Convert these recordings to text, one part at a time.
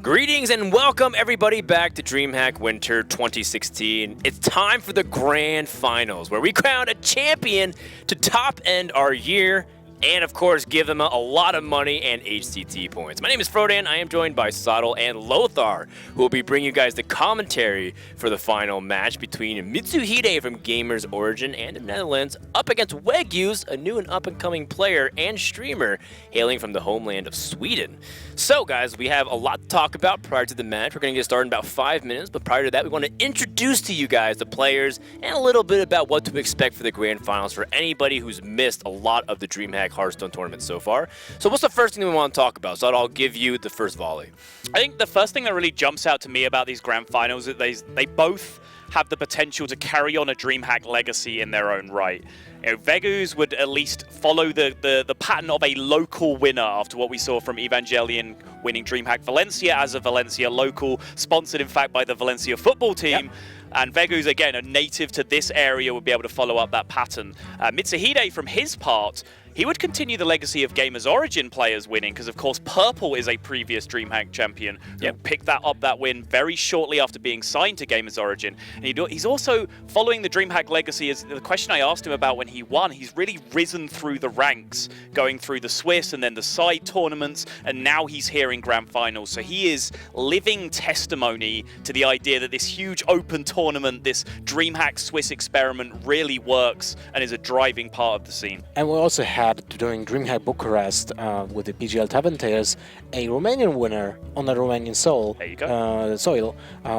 Greetings and welcome everybody back to Dreamhack Winter 2016. It's time for the Grand Finals, where we crown a champion to top end our year and, of course, give them a lot of money and HCT points. My name is Frodan. I am joined by Sottle and Lothar, who will be bringing you guys the commentary for the final match between Mitsuhide from Gamers Origin and the Netherlands up against Weghuz, a new and up-and-coming player and streamer hailing from the homeland of Sweden. So, guys, we have a lot to talk about prior to the match. We're going to get started in about 5 minutes, but prior to that, we want to introduce to you guys the players and a little bit about what to expect for the Grand Finals for anybody who's missed a lot of the Dreamhack Hearthstone tournament so far. So what's the first thing we want to talk about? So I'll give you the first volley. I think the first thing that really jumps out to me about these Grand Finals is that they both have the potential to carry on a Dreamhack legacy in their own right. You know, Weghuz would at least follow the pattern of a local winner after what we saw from Evangelion winning Dreamhack Valencia as a Valencia local, sponsored in fact by the Valencia football team. Yep. And Weghuz, again, a native to this area, would be able to follow up that pattern. Mitsuhide, from his part, he would continue the legacy of Gamers Origin players winning, because of course Purple is a previous Dreamhack champion who picked that win very shortly after being signed to Gamers Origin. And he's also following the Dreamhack legacy. As the question I asked him about when he won, he's really risen through the ranks, going through the Swiss and then the side tournaments, and now he's here in Grand Finals. So he is living testimony to the idea that this huge open tournament, this Dreamhack Swiss experiment really works and is a driving part of the scene. And we also had during Dreamhack Bucharest with the PGL Taverners a Romanian winner on the Romanian soil,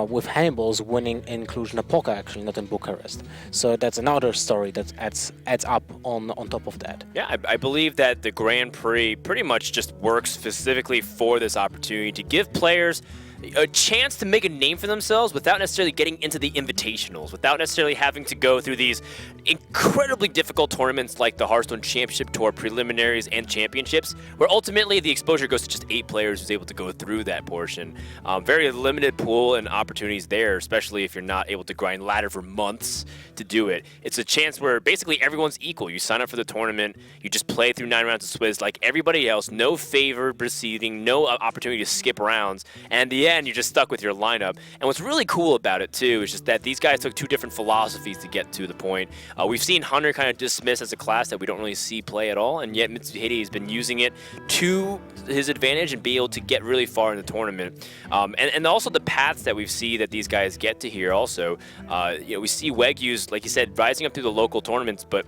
with Hannibal's winning in Cluj-Napoca, actually, not in Bucharest. So that's another story that adds up on top of that. Yeah, I believe that the Grand Prix pretty much just works specifically for this opportunity to give players a chance to make a name for themselves without necessarily getting into the invitationals, without necessarily having to go through these incredibly difficult tournaments like the Hearthstone Championship Tour preliminaries and championships, where ultimately the exposure goes to just 8 players who's able to go through that portion. Very limited pool and opportunities there, especially if you're not able to grind ladder for months to do it. It's a chance where basically everyone's equal. You sign up for the tournament, you just play through 9 rounds of Swizz like everybody else, no favor proceeding, no opportunity to skip rounds, and in the end, you're just stuck with your lineup. And what's really cool about it, too, is just that these guys took 2 different philosophies to get to the point. We've seen Hunter kind of dismissed as a class that we don't really see play at all, and yet Mitsuhide has been using it to his advantage and be able to get really far in the tournament. And also the paths that we see that these guys get to here also. We see Weghuz, like you said, rising up through the local tournaments, but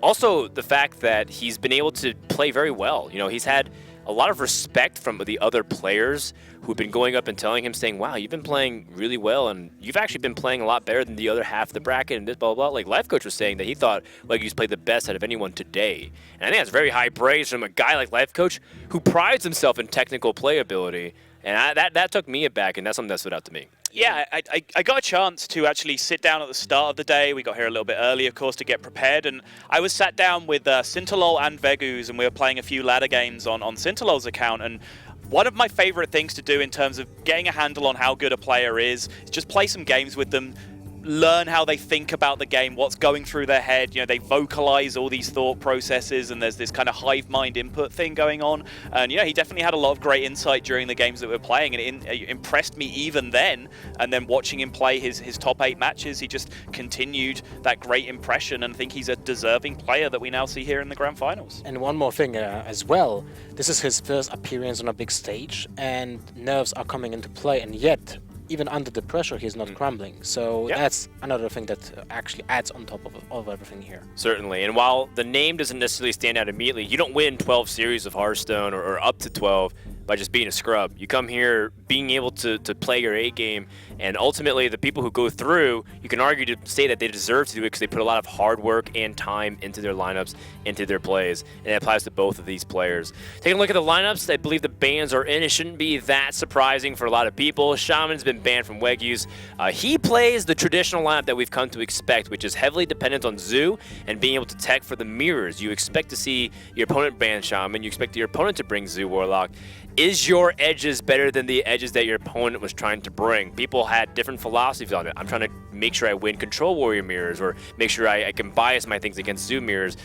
also the fact that he's been able to play very well. You know, he's had a lot of respect from the other players who've been going up and telling him, saying, wow, you've been playing really well, and you've actually been playing a lot better than the other half of the bracket, and this, blah, blah, blah. Like, Life Coach was saying that he thought Weghuz played the best out of anyone today. And I think that's very high praise from a guy like Life Coach who prides himself in technical playability. And that took me aback, and that's something that stood out to me. Yeah, I got a chance to actually sit down at the start of the day. We got here a little bit early, of course, to get prepared. And I was sat down with Sintalol and Weghuz, and we were playing a few ladder games on Sintalol's account. And one of my favorite things to do in terms of getting a handle on how good a player is just play some games with them, learn how they think about the game, what's going through their head. You know, they vocalize all these thought processes, and there's this kind of hive mind input thing going on. And he definitely had a lot of great insight during the games that we were playing, and it impressed me even then. And then watching him play his top 8 matches, he just continued that great impression, and I think he's a deserving player that we now see here in the Grand Finals. And one more thing as well, this is his first appearance on a big stage, and nerves are coming into play, and yet even under the pressure, he's not crumbling. So that's another thing that actually adds on top of everything here. Certainly. And while the name doesn't necessarily stand out immediately, you don't win 12 series of Hearthstone or up to 12 by just being a scrub. You come here being able to play your A game, and ultimately the people who go through, you can argue to say that they deserve to do it because they put a lot of hard work and time into their lineups, into their plays, and that applies to both of these players. Taking a look at the lineups, I believe the bans are in. It shouldn't be that surprising for a lot of people. Shaman's been banned from Weghuz. He plays the traditional lineup that we've come to expect, which is heavily dependent on Zoo and being able to tech for the mirrors. You expect to see your opponent ban Shaman, you expect your opponent to bring Zoo Warlock. Is your edges better than the edges that your opponent was trying to bring? People had different philosophies on it. I'm trying to make sure I win Control Warrior mirrors, or make sure I can bias my things against Zoo mirrors.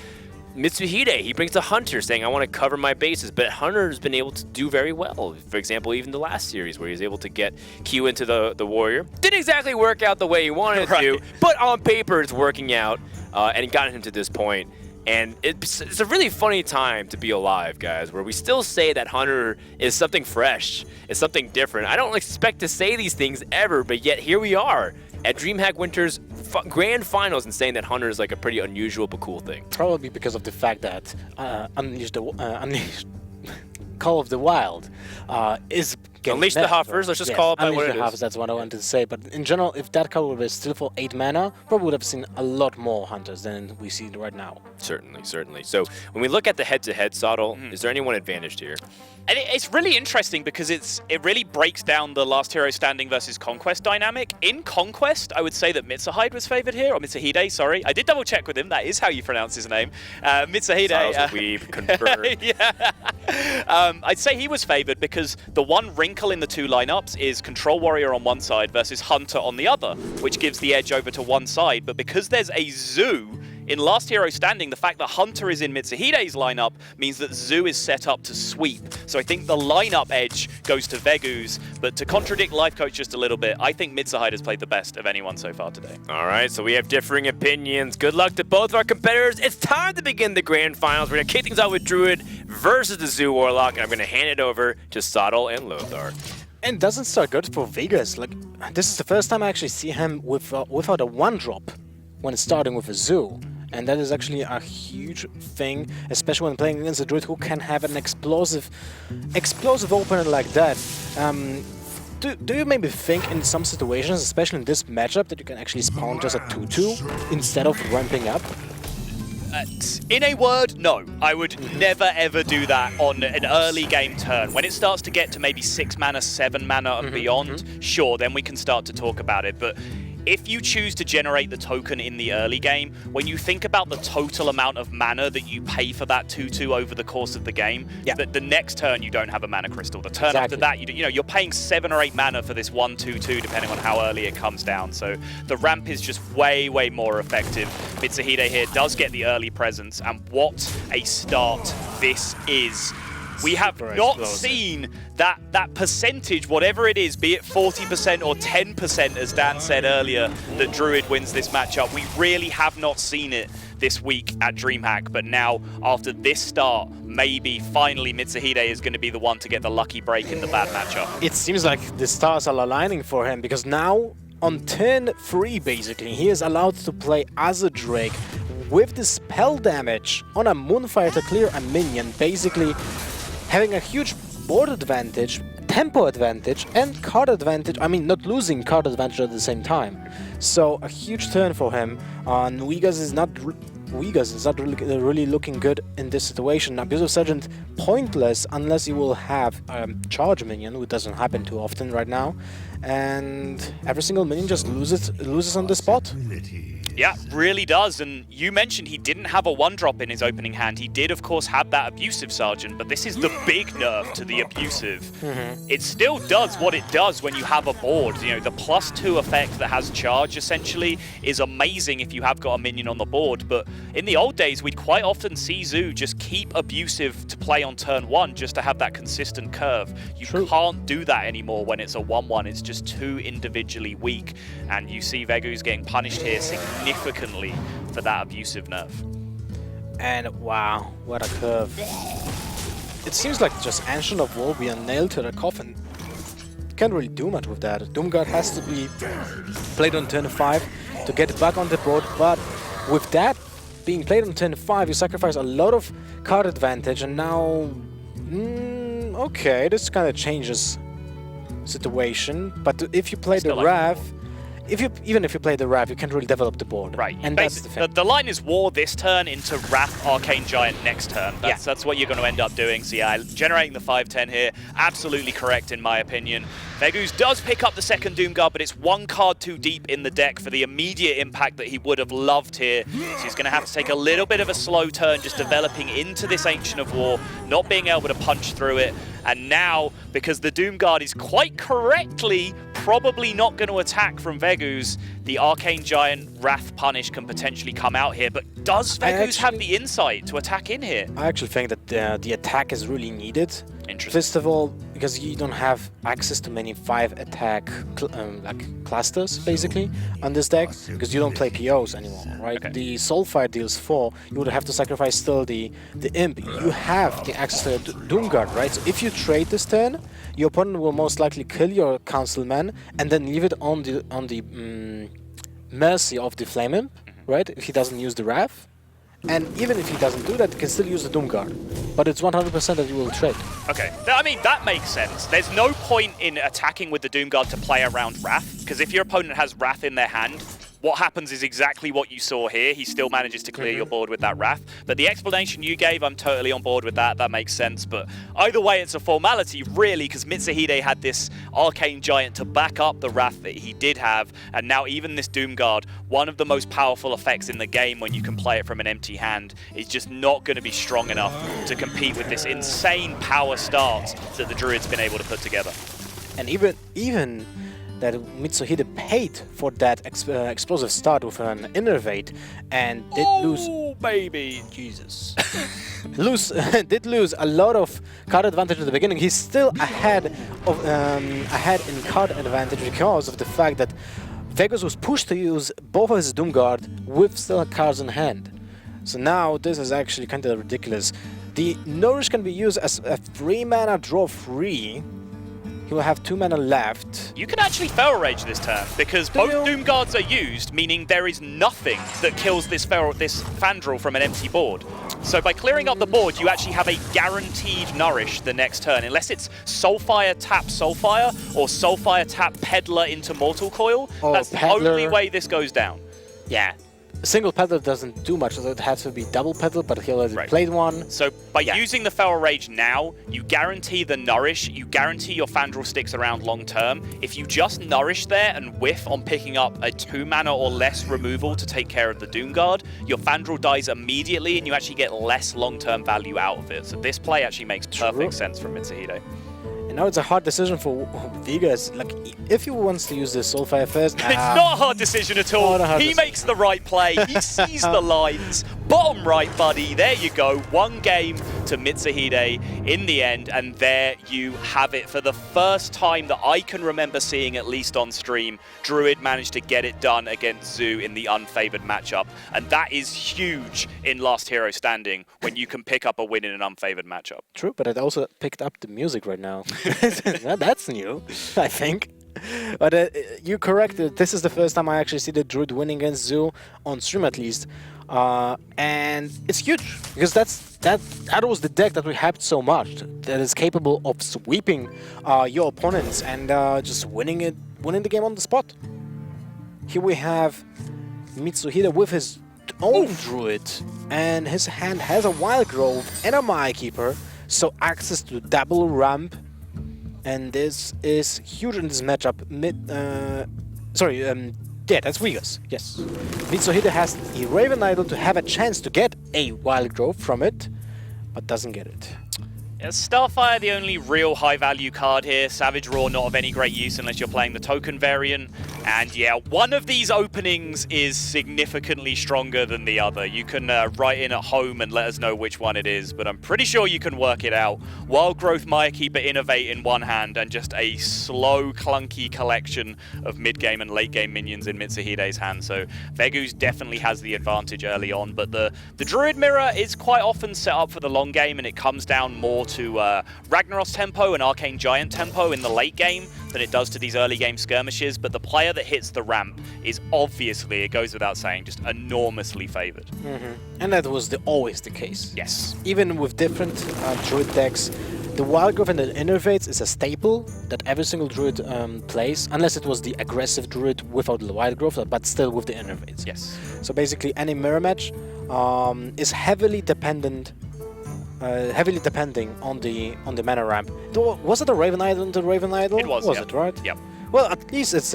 Mitsuhide, he brings a Hunter saying, I want to cover my bases, but Hunter's been able to do very well. For example, even the last series where he was able to get Q into the Warrior. Didn't exactly work out the way he wanted it to, but on paper it's working out, and it got him to this point. And it's a really funny time to be alive, guys, where we still say that Hunter is something fresh, is something different. I don't expect to say these things ever, but yet here we are at Dreamhack Winter's grand finals and saying that Hunter is like a pretty unusual but cool thing. Probably because of the fact that Unleashed Call of the Wild is Unleash the Huffers, let's just call it by what it is. Huffers, that's what I wanted to say. But in general, if that card was still for 8 mana, probably would have seen a lot more Hunters than we see right now. Certainly, certainly. So when we look at the head-to-head, Sottle, is there anyone advantaged here? And it's really interesting because it really breaks down the last hero standing versus Conquest dynamic. In Conquest, I would say that Mitsuhide was favored here, or Mitsuhide, sorry. I did double check with him. That is how you pronounce his name. Mitsuhide. We've confirmed. Yeah. I'd say he was favored because the one wrinkle in the two lineups is Control Warrior on one side versus Hunter on the other, which gives the edge over to one side. But because there's a Zoo in Last Hero Standing, the fact that Hunter is in Mitsuhide's lineup means that Zoo is set up to sweep. So I think the lineup edge goes to Weghuz, but to contradict Life Coach just a little bit, I think Mitsuhide has played the best of anyone so far today. All right, so we have differing opinions. Good luck to both of our competitors. It's time to begin the grand finals. We're going to kick things out with Druid versus the Zoo Warlock, and I'm going to hand it over to Sottle and Lothar. And it doesn't start good for Weghuz. Like, this is the first time I actually see him without a 1-drop when it's starting with a Zoo. And that is actually a huge thing, especially when playing against a Druid who can have an explosive opponent like that. Do you maybe think in some situations, especially in this matchup, that you can actually spawn just a 2-2 instead of ramping up? In a word, no. I would never ever do that on an early game turn. When it starts to get to maybe 6 mana, 7 mana and beyond, sure, then we can start to talk about it. But if you choose to generate the token in the early game, when you think about the total amount of mana that you pay for that 2-2 over the course of the game, the next turn you don't have a mana crystal. The turn after that, you're paying 7 or 8 mana for this 1-2-2 depending on how early it comes down. So the ramp is just way, way more effective. Mitsuhide here does get the early presence, and what a start this is. We have not seen that percentage, whatever it is, be it 40% or 10%, as Dan said earlier, that Druid wins this matchup. We really have not seen it this week at Dreamhack, but now, after this start, maybe finally Mitsuhide is going to be the one to get the lucky break in the bad matchup. It seems like the stars are aligning for him, because now, on turn 3, basically, he is allowed to play as a Drake with the spell damage on a Moonfire to clear a minion, basically having a huge board advantage, tempo advantage, and card advantage. I mean, not losing card advantage at the same time. So a huge turn for him. Weghuz is not really looking good in this situation. Abusive Sergeant pointless unless you will have a charge minion, which doesn't happen too often right now. And every single minion just loses on the spot. Yeah, really does. And you mentioned he didn't have a 1-drop in his opening hand. He did, of course, have that Abusive Sergeant, but this is the big nerf to the Abusive. It still does what it does when you have a board. You know, the +2 effect that has charge, essentially, is amazing if you have got a minion on the board. But in the old days, we'd quite often see Zoo just keep Abusive to play on turn 1 just to have that consistent curve. You can't do that anymore when it's a 1-1. It's just too individually weak. And you see Weghuz getting punished here significantly for that Abusive nerf. And wow, what a curve. It seems like just Ancient of War being nailed to the coffin. Can't really do much with that. Doomguard has to be played on turn 5 to get it back on the board, but with that being played on turn 5, you sacrifice a lot of card advantage, and now... okay, this kind of changes situation, but if you play the Wrath, even if you play the Wrath, you can't really develop the board. Right. And that's the thing. The line is War this turn into Wrath Arcane Giant next turn. That's what you're going to end up doing. So yeah, generating the 5/10 here, absolutely correct in my opinion. Weghuz does pick up the second Doomguard, but it's 1 card too deep in the deck for the immediate impact that he would have loved here. So he's going to have to take a little bit of a slow turn, just developing into this Ancient of War, not being able to punch through it. And now, because the Doomguard is quite correctly probably not going to attack from Weghuz. The Arcane Giant Wrath Punish can potentially come out here, but does Weghuz have the insight to attack in here? I actually think that the attack is really needed. Interesting. First of all, because you don't have access to many 5-attack like clusters, basically, on this deck, because you don't play POs anymore, right? Okay. The Soulfire deals 4, you would have to sacrifice still the Imp. You have the access to Doomguard, right? So if you trade this turn, your opponent will most likely kill your Councilman and then leave it on the mercy of the Flame Imp, right? If he doesn't use the Wrath. And even if he doesn't do that, he can still use the Doomguard. But it's 100% that you will trade. Okay, I mean, that makes sense. There's no point in attacking with the Doomguard to play around Wrath, because if your opponent has Wrath in their hand, what happens is exactly what you saw here. He still manages to clear your board with that Wrath. But the explanation you gave, I'm totally on board with that. That makes sense. But either way, it's a formality, really, because Mitsuhide had this Arcane Giant to back up the Wrath that he did have. And now even this Doomguard, one of the most powerful effects in the game when you can play it from an empty hand, is just not going to be strong enough to compete with this insane power start that the Druid's been able to put together. And even that Mitsuhide paid for that explosive start with an Innervate and did lose. Oh, baby. Jesus. did lose a lot of card advantage at the beginning. He's still ahead in card advantage because of the fact that Weghuz was pushed to use both of his Doomguard with still cards in hand. So now this is actually kind of ridiculous. The Nourish can be used as a 3-mana draw 3. He will have 2 mana left. You can actually Feral Rage this turn, because both Doomguards are used, meaning there is nothing that kills this Fandral from an empty board. So by clearing up the board, you actually have a guaranteed Nourish the next turn, unless it's Soulfire tap Soulfire, or Soulfire tap Peddler into Mortal Coil. Or That's the only way this goes down. Yeah. A single Peddler doesn't do much, so it has to be double Peddler, but he already played one. So by using the Feral Rage now, you guarantee the Nourish, you guarantee your Fandral sticks around long term. If you just Nourish there and whiff on picking up a 2-mana or less removal to take care of the Doomguard, your Fandral dies immediately and you actually get less long-term value out of it. So this play actually makes perfect sense from Mitsuhide. And now it's a hard decision for Weghuz. Like, if he wants to use the Soulfire first, it's not a hard decision at all. He makes the right play. He sees the lines. Bottom right, buddy. There you go. 1 game to Mitsuhide in the end, and there you have it. For the first time that I can remember seeing, at least on stream, Druid managed to get it done against Zoo in the unfavored matchup, and that is huge in Last Hero Standing when you can pick up a win in an unfavored matchup. True, but I also picked up the music right now. That's new, I think. But you're correct. This is the first time I actually see the Druid winning against Zoo on stream, at least, and it's huge because that was the deck that we hyped so much, that is capable of sweeping your opponents and just winning the game on the spot. Here we have Mitsuhide with his own Druid, and his hand has a Wild Growth and a Maya Keeper, so access to double ramp. And this is huge in this matchup. Yeah, that's Weghuz. Yes. Mitsuhide has the Raven Idol to have a chance to get a Wild Growth from it, but doesn't get it. Yeah, Starfire, the only real high-value card here. Savage Roar, not of any great use unless you're playing the token variant. And yeah, one of these openings is significantly stronger than the other. You can write in at home and let us know which one it is, but I'm pretty sure you can work it out. Wild Growth, Maya Keeper, Innovate in one hand, and just a slow, clunky collection of mid-game and late-game minions in Mitsuhide's hand. So Weghuz definitely has the advantage early on, but the Druid Mirror is quite often set up for the long game, and it comes down more to Ragnaros tempo and Arcane Giant tempo in the late game than it does to these early game skirmishes, but the player that hits the ramp is obviously, it goes without saying, just enormously favored. And that was always the case. Yes. Even with different Druid decks, the Wild Growth and the Innervates is a staple that every single Druid plays, unless it was the aggressive Druid without the Wild Growth, but still with the Innervates. Yes. So basically any mirror match is heavily depending on the mana ramp. Was it a Raven Idol into Raven Idol? It was, it right? Yep. Well, at least it's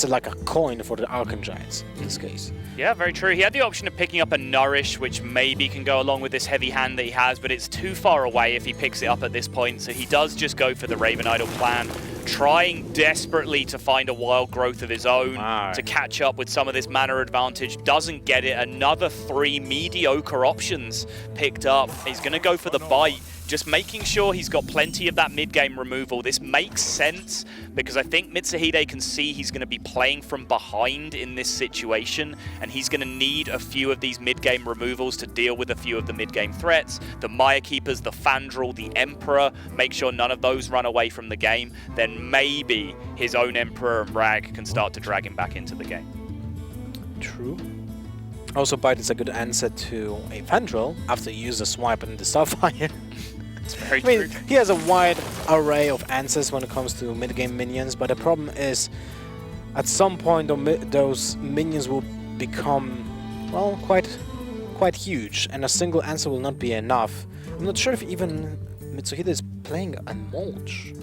like a coin for the Arcane Giants in this case. Yeah, very true. He had the option of picking up a Nourish, which maybe can go along with this heavy hand that he has, but it's too far away if he picks it up at this point, so he does just go for the Raven Idol plan. trying desperately to find a wild growth of his own Right. to catch up with some of this mana advantage. Doesn't get it. Another 3 mediocre options picked up. He's going to go for the bite. Just making sure he's got plenty of that mid-game removal. This makes sense because I think Mitsuhide can see he's going to be playing from behind in this situation, and he's going to need a few of these mid-game removals to deal with a few of the mid-game threats. The Maya Keepers, the Fandral, the Emperor, make sure none of those run away from the game. Then maybe his own Emperor and Rag can start to drag him back into the game. True. Also, Bite is a good answer to a Fandral after you use the swipe and the Starfire. It's very I mean, true. he has a wide array of answers when it comes to mid-game minions, but the problem is, at some point, those minions will become, well, quite huge, and a single answer will not be enough. I'm not sure if even Mitsuhide is playing a Mulch.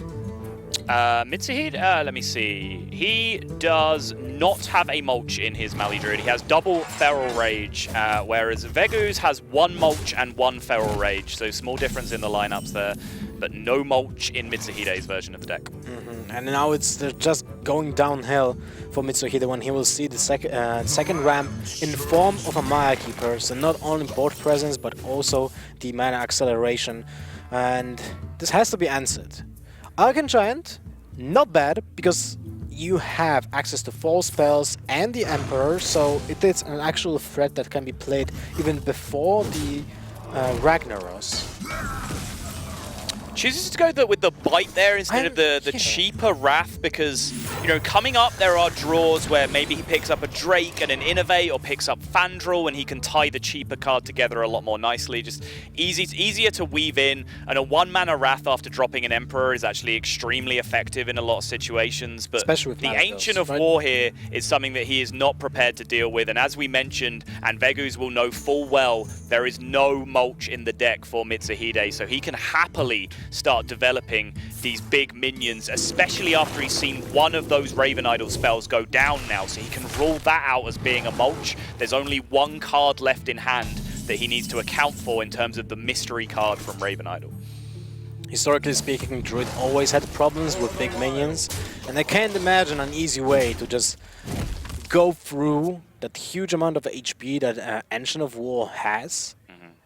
Mitsuhide, let me see. He does not have a Mulch in his Mali Druid. He has double Feral Rage, whereas Weghuz has 1 Mulch and 1 Feral Rage, so small difference in the lineups there, but no Mulch in Mitsuhide's version of the deck. And now it's just going downhill for Mitsuhide when he will see the second ramp in the form of a Maya Keeper, so not only board presence but also the mana acceleration, and this has to be answered. Arcane Giant, not bad, because you have access to fall spells and the Emperor, so it is an actual threat that can be played even before the Ragnaros. Chooses to go with the bite there instead of the cheaper Wrath because, you know, coming up there are draws where maybe he picks up a Drake and an Innovate or picks up Fandral and he can tie the cheaper card together a lot more nicely. Just easier to weave in, and a 1-mana Wrath after dropping an Emperor is actually extremely effective in a lot of situations. But especially with the Ancient of War here is something that he is not prepared to deal with, and as we mentioned, and Weghuz will know full well, there is no Mulch in the deck for Mitsuhide, so he can happily start developing these big minions, especially after he's seen one of those Raven Idol spells go down now, so he can rule that out as being a Mulch. There's only 1 card left in hand that he needs to account for in terms of the mystery card from Raven Idol. Historically speaking, Druid always had problems with big minions, and I can't imagine an easy way to just go through that huge amount of HP that Ancient of War has.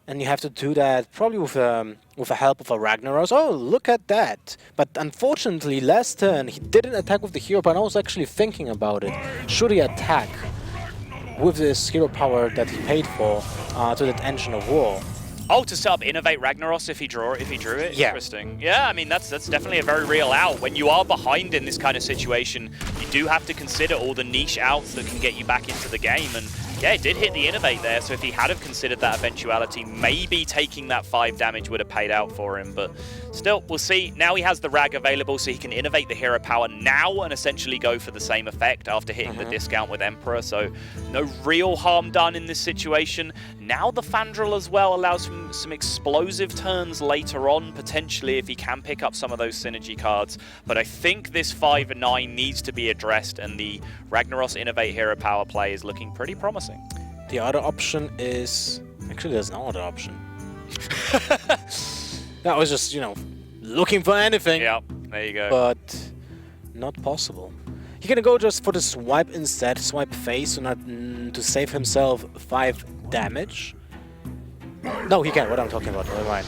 And you have to do that probably with the help of a Ragnaros. Oh, look at that! But unfortunately, last turn he didn't attack with the hero power. I was actually thinking about it. Should he attack with this hero power that he paid for to that Ancient of War? Oh, to set up Innovate Ragnaros if he drew it? Yeah. Interesting. Yeah, I mean, that's definitely a very real out. When you are behind in this kind of situation, you do have to consider all the niche outs that can get you back into the game. And yeah, it did hit the Innovate there, so if he had have considered that eventuality, maybe taking that 5 damage would have paid out for him. But still, we'll see. Now he has the Rag available, so he can Innovate the hero power now and essentially go for the same effect after hitting the discount with Emperor. So no real harm done in this situation. Now the Fandral as well allows some explosive turns later on, potentially, if he can pick up some of those synergy cards. But I think this 5 and 9 needs to be addressed, and the Ragnaros Innovate hero power play is looking pretty promising. The other option is... Actually, there's no other option. That was just, you know, looking for anything. Yeah, there you go. But not possible. He can go just for the swipe instead, swipe face, so not to save himself 5 damage. No, he can't. What I'm talking about. Never mind.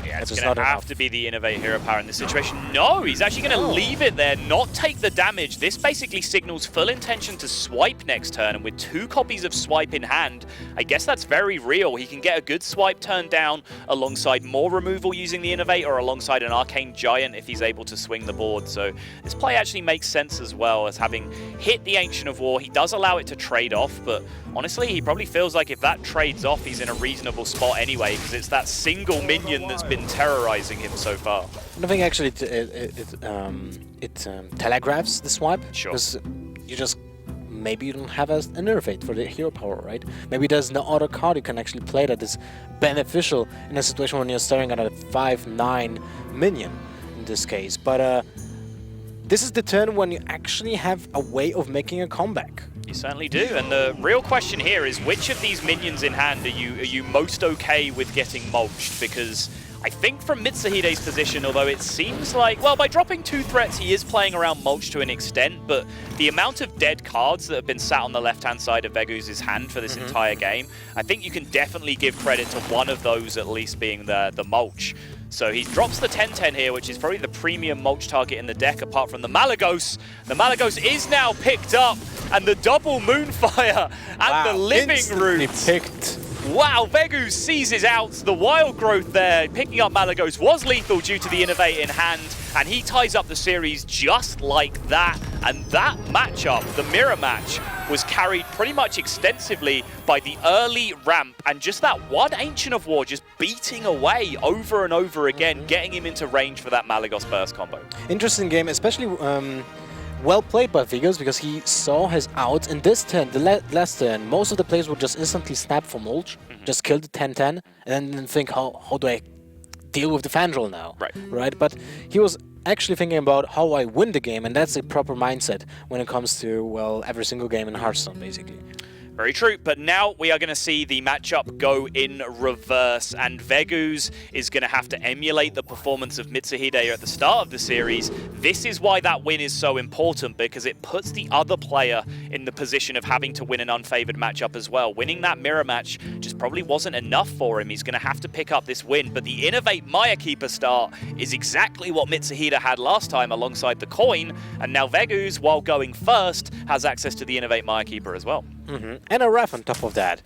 Yeah, it's going to have to be the Innovate hero power in this situation. No, he's actually going to leave it there, not take the damage. This basically signals full intention to swipe next turn, and with 2 copies of swipe in hand, I guess that's very real. He can get a good swipe turn down alongside more removal using the Innovate, or alongside an Arcane Giant if he's able to swing the board. So this play actually makes sense as well, as having hit the Ancient of War. He does allow it to trade off, but honestly, he probably feels like if that trades off, he's in a reasonable spot anyway, because it's that single minion that's been terrorizing him so far. I think actually it telegraphs the swipe. Sure. Because you just... Maybe you don't have an Innovate for the hero power, right? Maybe there's no other card you can actually play that is beneficial in a situation when you're staring at a 5/9 minion, in this case. But this is the turn when you actually have a way of making a comeback. You certainly do, and the real question here is which of these minions in hand are you most okay with getting mulched? Because I think from Mitsuhide's position, although it seems like, well, by dropping 2 threats, he is playing around mulch to an extent, but the amount of dead cards that have been sat on the left-hand side of Weghuz's hand for this entire game, I think you can definitely give credit to one of those at least being the mulch. So he drops the 10-10 here, which is probably the premium mulch target in the deck, apart from the Malygos. The Malygos is now picked up, and the double Moonfire and the Living Roots. Picked. Wow, Weghuz seizes out the Wild Growth there. Picking up Malygos was lethal due to the Innovate in hand, and he ties up the series just like that. And that matchup, the mirror match, was carried pretty much extensively by the early ramp, and just that one Ancient of War just beating away over and over again, getting him into range for that Malygos burst combo. Interesting game, especially well played by Weghuz, because he saw his outs in this turn, the last turn. Most of the players would just instantly snap for mulch, just kill the 10-10, and then think, how do I deal with the Fandral now? Right? But he was actually thinking about how I win the game, and that's a proper mindset when it comes to, well, every single game in Hearthstone, basically. Very true, but now we are going to see the matchup go in reverse, and Weghuz is going to have to emulate the performance of Mitsuhide at the start of the series. This is why that win is so important, because it puts the other player in the position of having to win an unfavored matchup as well. Winning that mirror match just probably wasn't enough for him. He's going to have to pick up this win, but the Innovate Maya Keeper start is exactly what Mitsuhide had last time alongside the coin, and now Weghuz, while going first, has access to the Innovate Maya Keeper as well. And a Wrath on top of that.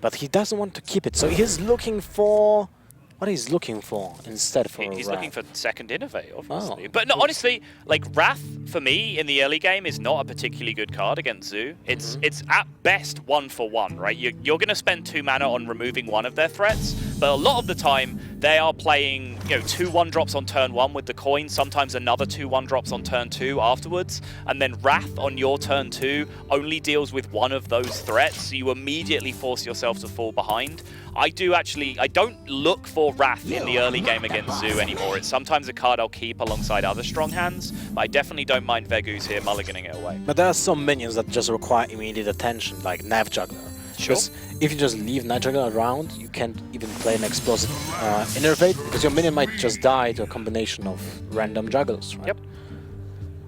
But he doesn't want to keep it, so he's looking for... What he's looking for instead for He's Wrath? looking for second Innovate, obviously. Oh. But no, honestly, like, Wrath, for me, in the early game, is not a particularly good card against Zoo. It's at best 1-for-1, right? You're going to spend 2 mana on removing one of their threats, but a lot of the time, they are playing, 2 1-drops on turn 1 with the coin, sometimes another 2 1-drops on turn 2 afterwards, and then Wrath on your turn 2 only deals with one of those threats, so you immediately force yourself to fall behind. I don't look for Wrath in the early game against Zoo anymore. It's sometimes a card I'll keep alongside other strong hands, but I definitely don't mind Weghuz here mulliganing it away. But there are some minions that just require immediate attention, like Knife Juggler. Sure. Because if you just leave Knife Juggler around, you can't even play an explosive Innervate, because your minion might just die to a combination of random juggles, right? Yep.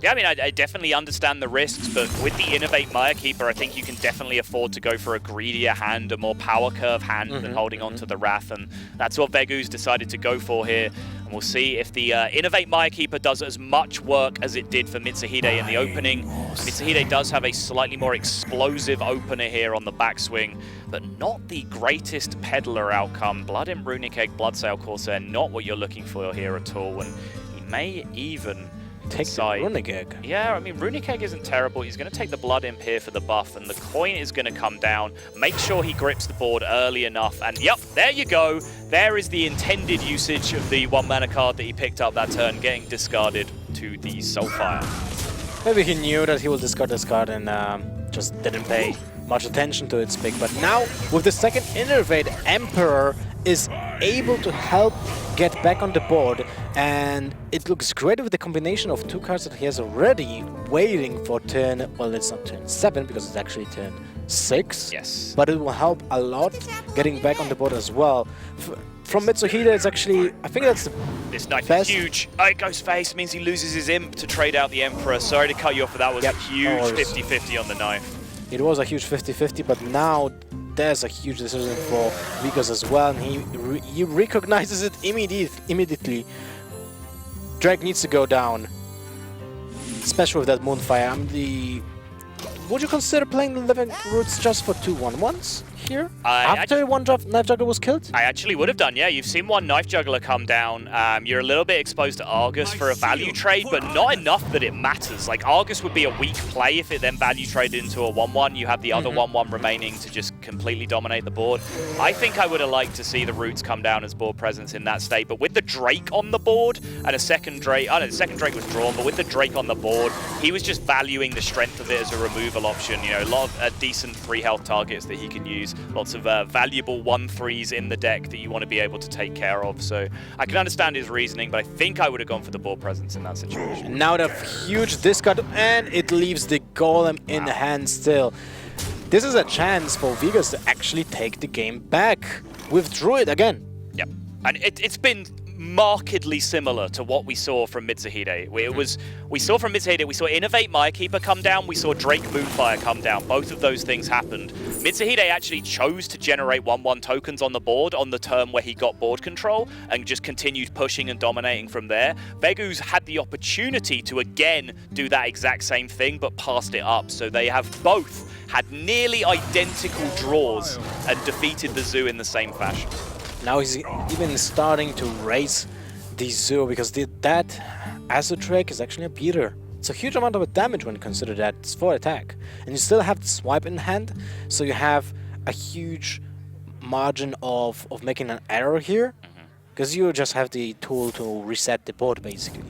Yeah, I mean, I definitely understand the risks, but with the Innovate Maya Keeper, I think you can definitely afford to go for a greedier hand, a more power curve hand than holding on to the Wrath, and that's what Weghuz decided to go for here. And we'll see if the Innovate Maya Keeper does as much work as it did for Mitsuhide in the opening. Mitsuhide does have a slightly more explosive opener here on the backswing, but not the greatest peddler outcome. Blood in Runic Egg, Bloodsail Corsair, not what you're looking for here at all, and he may even... Take the Runic Egg. Yeah, I mean, Runic Egg isn't terrible. He's going to take the Blood Imp here for the buff, and the coin is going to come down. Make sure he grips the board early enough, and yep, there you go. There is the intended usage of the 1-mana card that he picked up that turn, getting discarded to the Soulfire. Maybe he knew that he will discard this card and just didn't pay much attention to its pick. But now, with the second Innervate, Emperor is able to help get back on the board, and it looks great with the combination of 2 cards that he has already waiting for turn, well, it's not turn 7 because it's actually turn 6. Yes. But it will help a lot getting back on the board as well. From Mitsuhide, it's actually, I think that's the This knife best. is huge. Oh, it goes face, means he loses his imp to trade out the Emperor. Sorry to cut you off, but that was a huge 50-50 on the knife. It was a huge 50-50, but now there's a huge decision for Weghuz as well, and he recognizes it immediately. Drag needs to go down, especially with that Moonfire. Would you consider playing the Living Roots just for 2 1-1s here? After one Knife Juggler was killed? I actually would have done, yeah. You've seen one Knife Juggler come down. You're a little bit exposed to Argus for a value trade, but not enough that it matters. Like, Argus would be a weak play if it then value traded into a 1-1. You have the other 1-1 remaining to just completely dominate the board. I think I would have liked to see the Roots come down as board presence in that state, but with the Drake on the board and a second Drake, the second Drake was drawn, but with the Drake on the board, he was just valuing the strength of it as a removal option. A lot of decent 3 health targets that he can use, lots of valuable 1/3s in the deck that you want to be able to take care of. So I can understand his reasoning, but I think I would have gone for the board presence in that situation. And now the huge discard, and it leaves the Golem in hand still. This is a chance for Weghuz to actually take the game back with Druid again. Yep. And it's been markedly similar to what we saw from Mitsuhide. We saw from Mitsuhide, we saw Innovate Mirekeeper come down, we saw Drake Moonfire come down. Both of those things happened. Mitsuhide actually chose to generate 1/1 tokens on the board on the turn where he got board control and just continued pushing and dominating from there. Weghuz had the opportunity to again do that exact same thing, but passed it up. So they have both had nearly identical draws and defeated the Zoo in the same fashion. Now he's even starting to raise the Zoo because that Acid Drake is actually a beater. It's a huge amount of damage when you consider that it's for attack. And you still have the swipe in hand, so you have a huge margin of making an error here. Because you just have the tool to reset the board basically.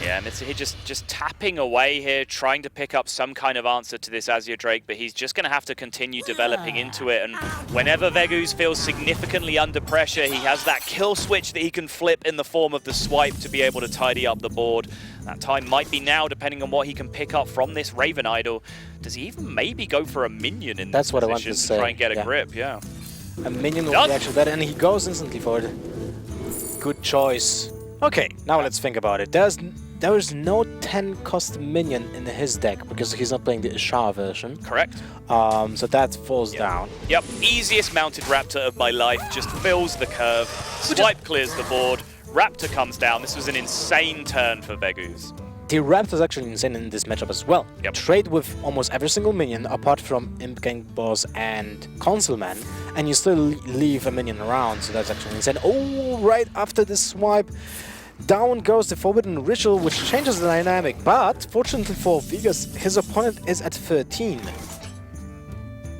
Yeah, Mitsuhide just tapping away here, trying to pick up some kind of answer to this Azure Drake, but he's just going to have to continue developing into it. And whenever Weghuz feels significantly under pressure, he has that kill switch that he can flip in the form of the swipe to be able to tidy up the board. That time might be now, depending on what he can pick up from this Raven Idol. Does he even maybe go for a minion in this position to try and get a grip? Yeah. A minion will be actually better, and he goes instantly for it. Good choice. Okay, now let's think about it. There is no 10 cost minion in his deck because he's not playing the Ishar version. Correct. So that falls down. Yep, easiest mounted Raptor of my life, just fills the curve, swipe clears the board, Raptor comes down. This was an insane turn for Weghuz. The Raptor is actually insane in this matchup as well. Yep. Trade with almost every single minion apart from Imp Gang Boss and Consulman, and you still leave a minion around, so that's actually insane. Oh, right after the swipe, down goes the Forbidden Ritual, which changes the dynamic, but fortunately for Weghuz, his opponent is at 13.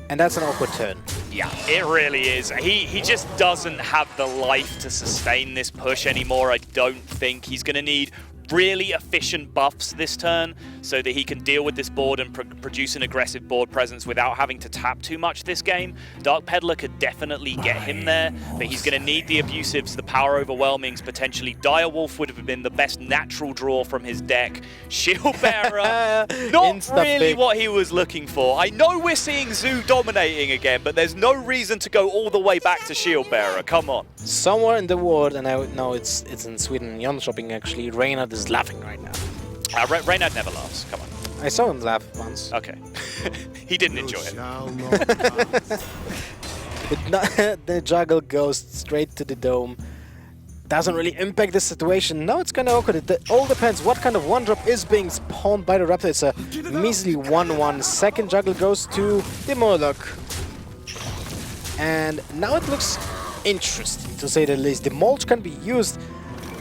And that's an awkward turn. Yeah, it really is. He just doesn't have the life to sustain this push anymore. I don't think he's going to need really efficient buffs this turn so that he can deal with this board and produce an aggressive board presence without having to tap too much this game. Dark Peddler could definitely get him there, but he's going to need the abusives, the power overwhelmings, potentially. Direwolf would have been the best natural draw from his deck. Shield Bearer, not really what he was looking for. I know we're seeing Zoo dominating again, but there's no reason to go all the way back to Shield Bearer. Come on. Somewhere in the world, and I know it's in Sweden, Yon Shopping actually, Reynard is laughing right now. Reynard never laughs, come on. I saw him laugh once. Okay. He didn't enjoy it. The juggle goes straight to the dome. Doesn't really impact the situation. Now it's kind of awkward. It all depends what kind of one-drop is being spawned by the Raptor. It's a measly 1/1. Second juggle goes to the Moloch. And now it looks interesting, to say the least. The mulch can be used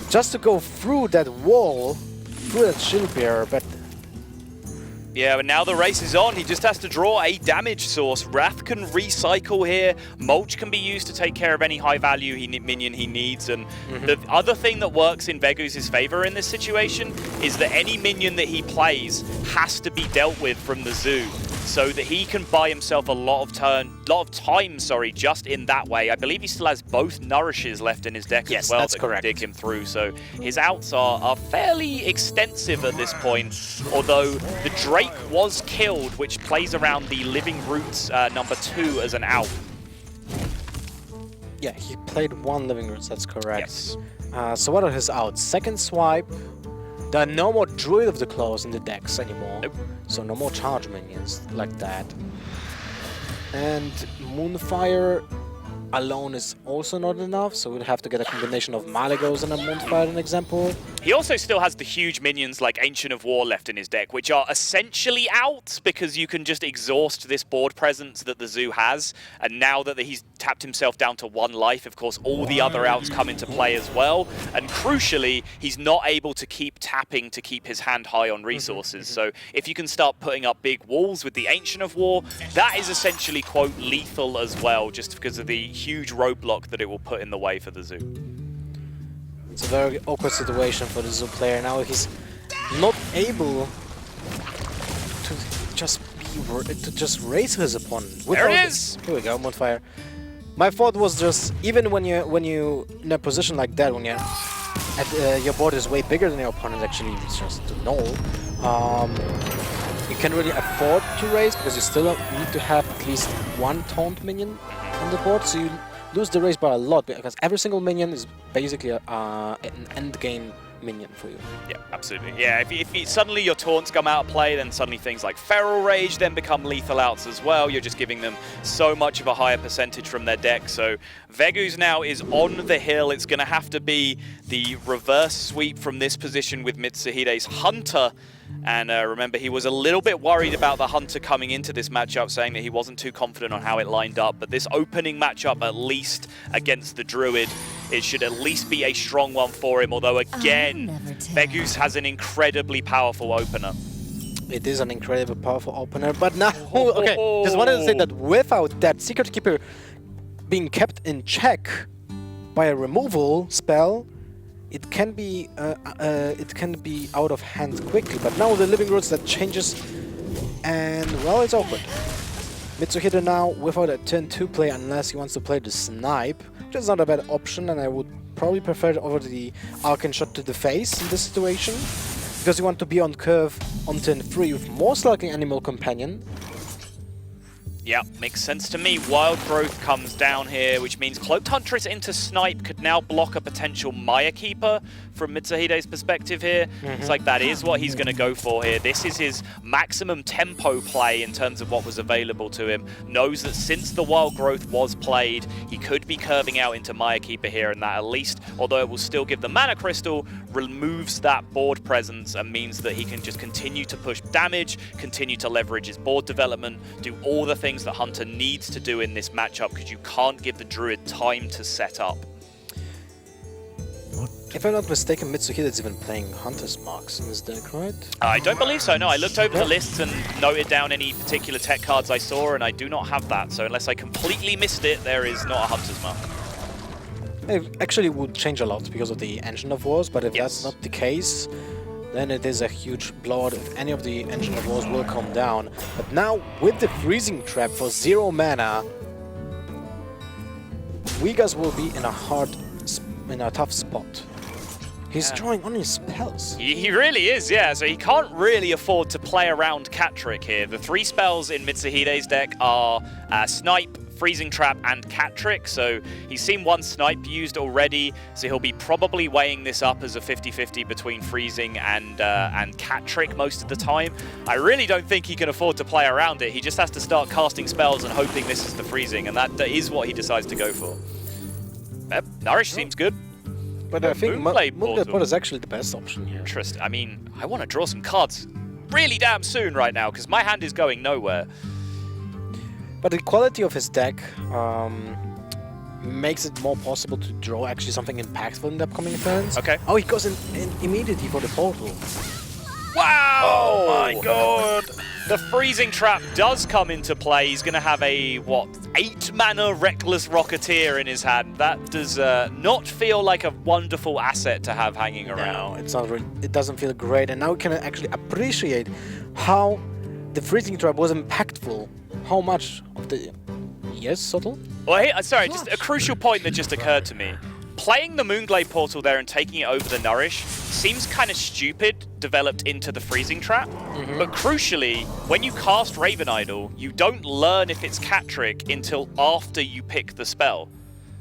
just to go through that wall, through that shield bearer, but... Yeah, but now the race is on. He just has to draw a damage source. Wrath can recycle here. Mulch can be used to take care of any high-value minion he needs. And the other thing that works in Weghuz's favor in this situation is that any minion that he plays has to be dealt with from the Zoo, so that he can buy himself a lot of time, just in that way. I believe he still has both Nourishes left in his deck as well that can dig him through. So his outs are fairly extensive at this point, although the Drake was killed, which plays around the Living Roots #2 as an out. Yeah, he played one Living Roots, that's correct. Yes. So what are his outs? Second swipe. There are no more Druid of the Claws in the decks anymore. Nope. So no more charge minions like that. And Moonfire alone is also not enough, so we'll have to get a combination of Malagos and a Moonfire, an example. He also still has the huge minions like Ancient of War left in his deck, which are essentially outs because you can just exhaust this board presence that the Zoo has. And now that he's tapped himself down to 1 life, of course, all the other outs come into play as well. And crucially, he's not able to keep tapping to keep his hand high on resources. So if you can start putting up big walls with the Ancient of War, that is essentially, quote, lethal as well, just because of the huge roadblock that it will put in the way for the Zoo. It's a very awkward situation for the Zoo player. Now he's not able to just raise his opponent. There it is! Here we go, Moonfire. My thought was just, even when you in a position like that, when your board is way bigger than your opponent, actually it's just null. You can't really afford to raise because you still need to have at least 1 taunt minion on the board, so you lose the race by a lot, because every single minion is basically an end game minion for you. Yeah, absolutely. Yeah, if suddenly your taunts come out of play, then suddenly things like Feral Rage then become lethal outs as well. You're just giving them so much of a higher percentage from their deck. So Weghuz now is on the hill. It's going to have to be the reverse sweep from this position with Mitsuhide's Hunter. And remember, he was a little bit worried about the Hunter coming into this matchup, saying that he wasn't too confident on how it lined up. But this opening matchup, at least against the Druid, it should at least be a strong one for him. Although, again, Weghuz has an incredibly powerful opener. It is an incredibly powerful opener, but now, okay, just wanted to say that without that Secret Keeper being kept in check by a removal spell, it can be out of hand quickly. But now with the Living Roots, that changes, and well, it's awkward. Mitsuhide now without a turn 2 play, unless he wants to play the Snipe, which is not a bad option, and I would probably prefer it over the Arcane Shot to the face in this situation, because you want to be on curve on turn 3 with most likely Animal Companion. Yeah, makes sense to me. Wild Growth comes down here, which means Cloaked Huntress into Snipe could now block a potential Maya Keeper from Mitsuhide's perspective here. It's like that is what he's going to go for here. This is his maximum tempo play in terms of what was available to him. Knows that since the Wild Growth was played, he could be curving out into Maya Keeper here, and that at least, although it will still give the Mana Crystal, removes that board presence and means that he can just continue to push damage, continue to leverage his board development, do all the things that Hunter needs to do in this matchup, because you can't give the Druid time to set up. If I'm not mistaken, Mitsuhide is even playing Hunter's Marks in his deck, right? I don't believe so, no. I looked over the lists and noted down any particular tech cards I saw, and I do not have that. So unless I completely missed it, there is not a Hunter's Mark. It actually would change a lot because of the Engine of Wars, but if that's not the case, then it is a huge blowout if any of the Engine of Wars will come down. But now, with the Freezing Trap for 0 mana, Weghuz will be in a tough spot. He's drawing on his spells. He really is, yeah. So he can't really afford to play around Catrick here. The 3 spells in Mitsuhide's deck are Snipe, Freezing Trap, and Catrick. So he's seen 1 Snipe used already, so he'll be probably weighing this up as a 50-50 between Freezing and Catrick most of the time. I really don't think he can afford to play around it. He just has to start casting spells and hoping this is the Freezing, and that is what he decides to go for. Nourish seems good. But I think Moonblade Portal is actually the best option here. Interesting. I mean, I want to draw some cards really damn soon right now, because my hand is going nowhere. But the quality of his deck makes it more possible to draw actually something impactful in the upcoming turns. Okay. Oh, he goes in immediately for the Portal. Wow! Oh my god! The Freezing Trap does come into play. He's going to have a, 8 mana Reckless Rocketeer in his hand. That does not feel like a wonderful asset to have hanging around. No, it's not really, it doesn't feel great, and now we can actually appreciate how the Freezing Trap was impactful. How much of the... Yes, Subtle? Well, hey, sorry, just a crucial point that just occurred to me. Playing the Moonglade Portal there and taking it over the Nourish seems kind of stupid, developed into the Freezing Trap. But crucially, when you cast Raven Idol, you don't learn if it's Catrick until after you pick the spell.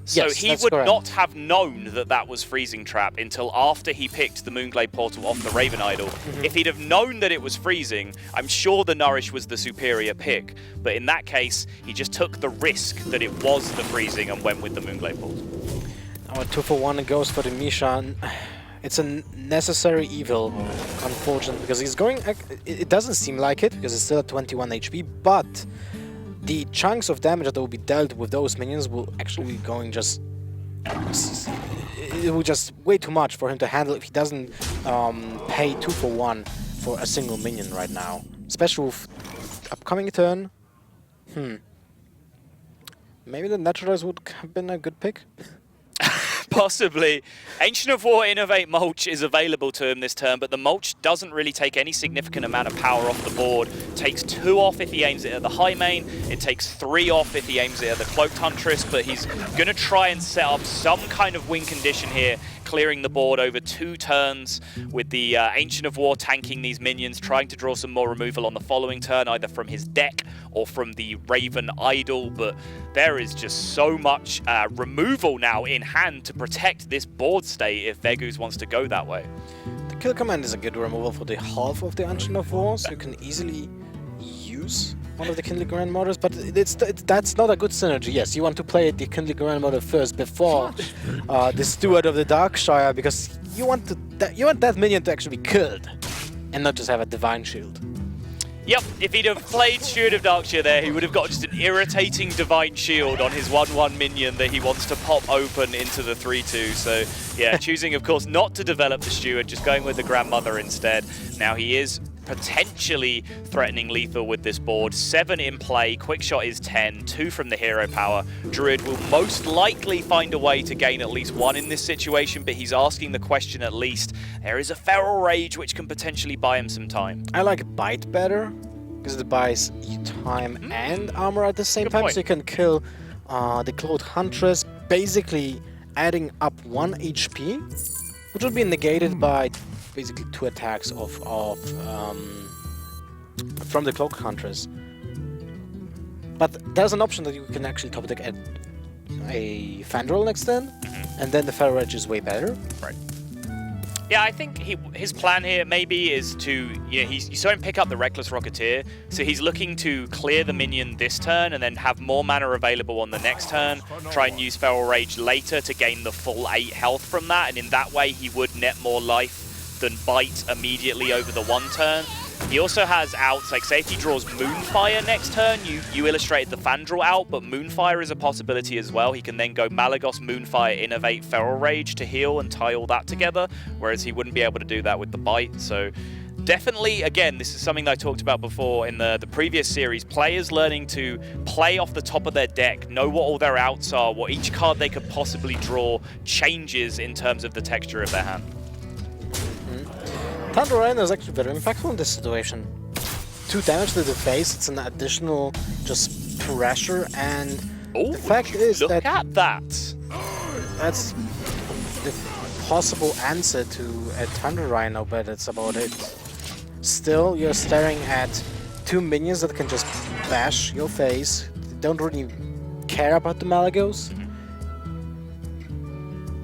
So yes, he would not have known that that was Freezing Trap until after he picked the Moonglade Portal off the Raven Idol. If he'd have known that it was freezing, I'm sure the Nourish was the superior pick. But in that case, he just took the risk that it was the freezing and went with the Moonglade Portal. Our 2-for-1 goes for the Misha. It's a necessary evil, unfortunately, because he's going... It doesn't seem like it, because it's still at 21 HP, but the chunks of damage that will be dealt with those minions will actually be going just... It will just way too much for him to handle if he doesn't pay 2-for-1 for a single minion right now. Especially with upcoming turn. Maybe the Naturalize would have been a good pick. Possibly. Ancient of War Innovate Mulch is available to him this turn, but the Mulch doesn't really take any significant amount of power off the board. Takes 2 off if he aims it at the High Main. It takes 3 off if he aims it at the Cloaked Huntress, but he's going to try and set up some kind of win condition here, clearing the board over 2 turns with the Ancient of War tanking these minions, trying to draw some more removal on the following turn, either from his deck or from the Raven Idol, but there is just so much removal now in hand to protect this board state if Weghuz wants to go that way. The kill command is a good removal for the half of the Ancient of War, so you can easily use one of the Kindly Grandmothers, but that's not a good synergy. Yes, you want to play the Kindly Grandmother first before the Steward of the Darkshire, because you want that minion to actually be killed and not just have a Divine Shield. Yep, if he'd have played Steward of Darkshire there, he would have got just an irritating Divine Shield on his 1/1 minion that he wants to pop open into the 3/2. So yeah, choosing of course not to develop the Steward, just going with the Grandmother instead. Now he is potentially threatening lethal with this board. 7 in play, quick shot is 10, 2 from the hero power. Druid will most likely find a way to gain at least 1 in this situation, but he's asking the question at least. There is a Feral Rage which can potentially buy him some time. I like Bite better, because it buys you time and armor at the same Good time, point. so you can kill the Cloaked Huntress, basically adding up 1 HP, which will be negated by basically 2 attacks from the Cloaked Huntress. But there's an option that you can actually top deck at a Fandral next turn, and then the Feral Rage is way better. Right. Yeah, I think his plan here maybe is to, you saw him pick up the Reckless Rocketeer, so he's looking to clear the minion this turn and then have more mana available on the next turn, try and use Feral Rage later to gain the full 8 health from that, and in that way he would net more life than Bite immediately over the 1 turn. He also has outs, like say if he draws Moonfire next turn, you illustrated the Fandral out, but Moonfire is a possibility as well. He can then go Malagos, Moonfire, Innovate, Feral Rage to heal and tie all that together, whereas he wouldn't be able to do that with the Bite. So definitely, again, this is something that I talked about before in the previous series, players learning to play off the top of their deck, know what all their outs are, what each card they could possibly draw changes in terms of the texture of their hand. Thunder Rain is actually very impactful in this situation. 2 damage to the face, it's an additional just pressure, and Oh, the fact is look that at that. that's the possible answer to a Thunder Rhino, but that's about it. Still, you're staring at 2 minions that can just bash your face. They don't really care about the Malagos.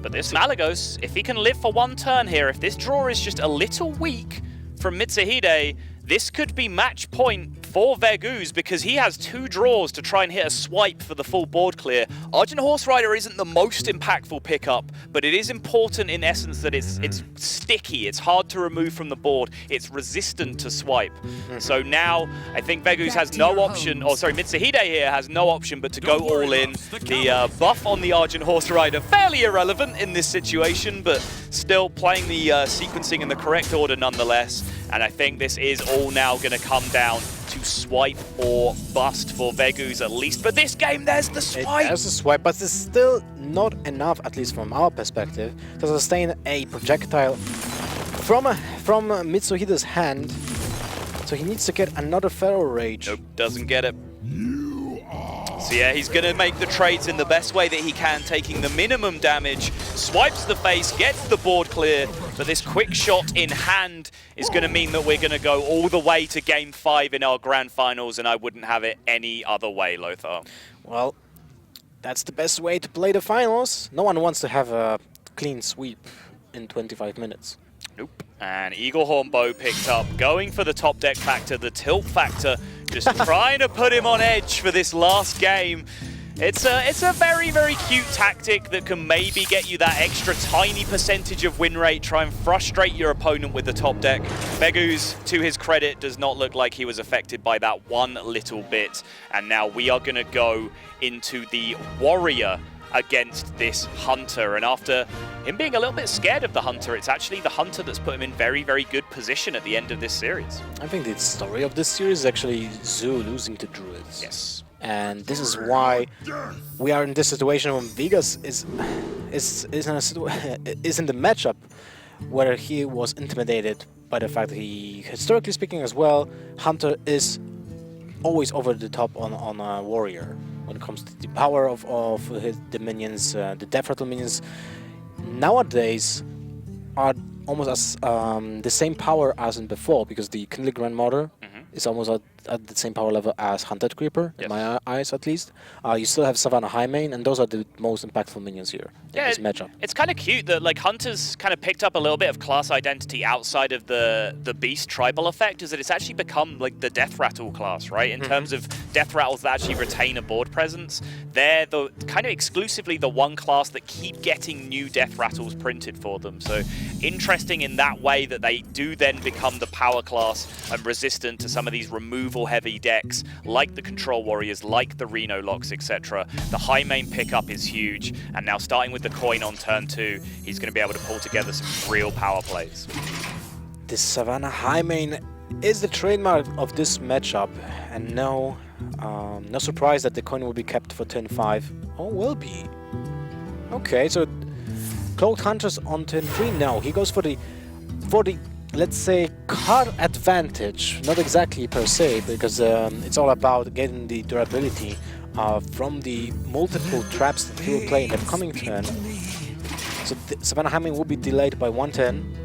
But this Malagos, if he can live for 1 turn here, if this draw is just a little weak from Mitsuhide, this could be match point for Weghuz because he has 2 draws to try and hit a swipe for the full board clear. Argent Horse Rider isn't the most impactful pickup, but it is important in essence that it's sticky, it's hard to remove from the board, it's resistant to swipe. So now I think Weghuz has no option, or sorry, Mitsuhide here has no option but to go all in. The buff on the Argent Horse Rider, fairly irrelevant in this situation, but still playing the sequencing in the correct order nonetheless. And I think this is all now going to come down to swipe or bust for Weghuz, at least for this game. There's the swipe! There's a swipe, but it's still not enough, at least from our perspective, to sustain a projectile from Mitsuhide's hand. So he needs to get another Feral Rage. Nope, doesn't get it. So yeah, he's going to make the trades in the best way that he can, taking the minimum damage, swipes the face, gets the board clear, but this quick shot in hand is going to mean that we're going to go all the way to Game 5 in our Grand Finals, and I wouldn't have it any other way, Lothar. Well, that's the best way to play the finals. No one wants to have a clean sweep in 25 minutes. Nope. And Eaglehorn Bow picked up, going for the top deck factor, the tilt factor, just trying to put him on edge for this last game. It's a very, very cute tactic that can maybe get you that extra tiny percentage of win rate, try and frustrate your opponent with the top deck. Weghuz, to his credit, does not look like he was affected by that one little bit. And now we are going to go into the Warrior against this Hunter, and after him being a little bit scared of the Hunter, it's actually the Hunter that's put him in very, very good position at the end of this series. I think the story of this series is actually Zoo losing to Druids. Yes. And this is why we are in this situation when Weghuz is in the matchup where he was intimidated by the fact that he, historically speaking as well, Hunter is always over the top on a warrior when it comes to the power of the minions, the death rattle minions. Nowadays are almost as the same power as in before, because the Kindle Grandmother is almost at the same power level as Hunted Creeper, in my eyes at least. You still have Savannah Highmane, and those are the most impactful minions here in this matchup. It's kind of cute that like Hunter's kind of picked up a little bit of class identity outside of the Beast tribal effect, is that it's actually become like the Death Rattle class, right? In terms of Death Rattles that actually retain a board presence, they're the kind of exclusively the one class that keep getting new Death Rattles printed for them. So interesting in that way that they do then become the power class and resistant to some of these removal heavy decks like the Control Warriors, like the Reno Locks, etc. The Highmane pickup is huge, and now starting with the coin on turn 2, he's going to be able to pull together some real power plays. This Savannah Highmane is the trademark of this matchup, and no surprise that the coin will be kept for turn 5. Oh, will be. Okay, so Cloaked Hunters on turn 3. No, he goes for the let's say card advantage, not exactly per se, because it's all about getting the durability from the multiple traps that he will play in the coming turn. So Savannah Highmane will be delayed by 1 turn.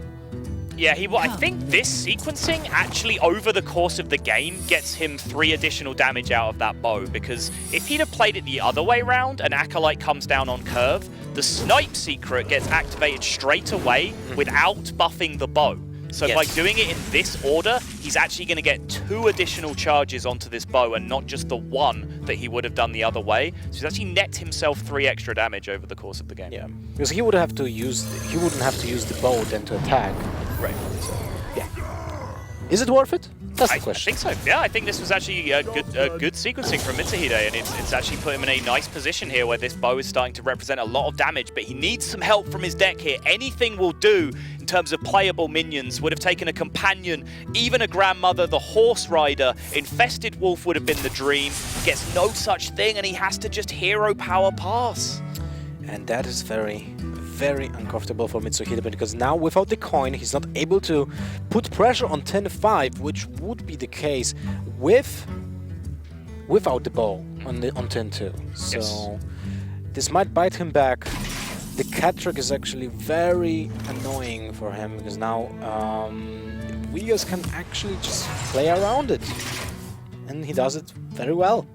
Yeah, I think this sequencing actually over the course of the game gets him 3 additional damage out of that bow, because if he'd have played it the other way round and Acolyte comes down on curve, the snipe secret gets activated straight away without buffing the bow. So by doing it in this order, he's actually going to get 2 additional charges onto this bow and not just the 1 that he would have done the other way. So he's actually net himself 3 extra damage over the course of the game. Yeah, because he wouldn't have to use the bow then to attack. Right. So, yeah. Is it worth it? That's the question. I think so. Yeah, I think this was actually a good sequencing from Mitsuhide, and it's actually put him in a nice position here where this bow is starting to represent a lot of damage, but he needs some help from his deck here. Anything will do in terms of playable minions. Would have taken a companion, even a grandmother, the horse rider. Infested wolf would have been the dream. Gets no such thing, and he has to just hero power pass. And that is very uncomfortable for Mitsuhide, because now without the coin he's not able to put pressure on 10-5, which would be the case without the bow on turn 2. So this might bite him back. The cat trick is actually very annoying for him, because now Weghuz can actually just play around it, and he does it very well.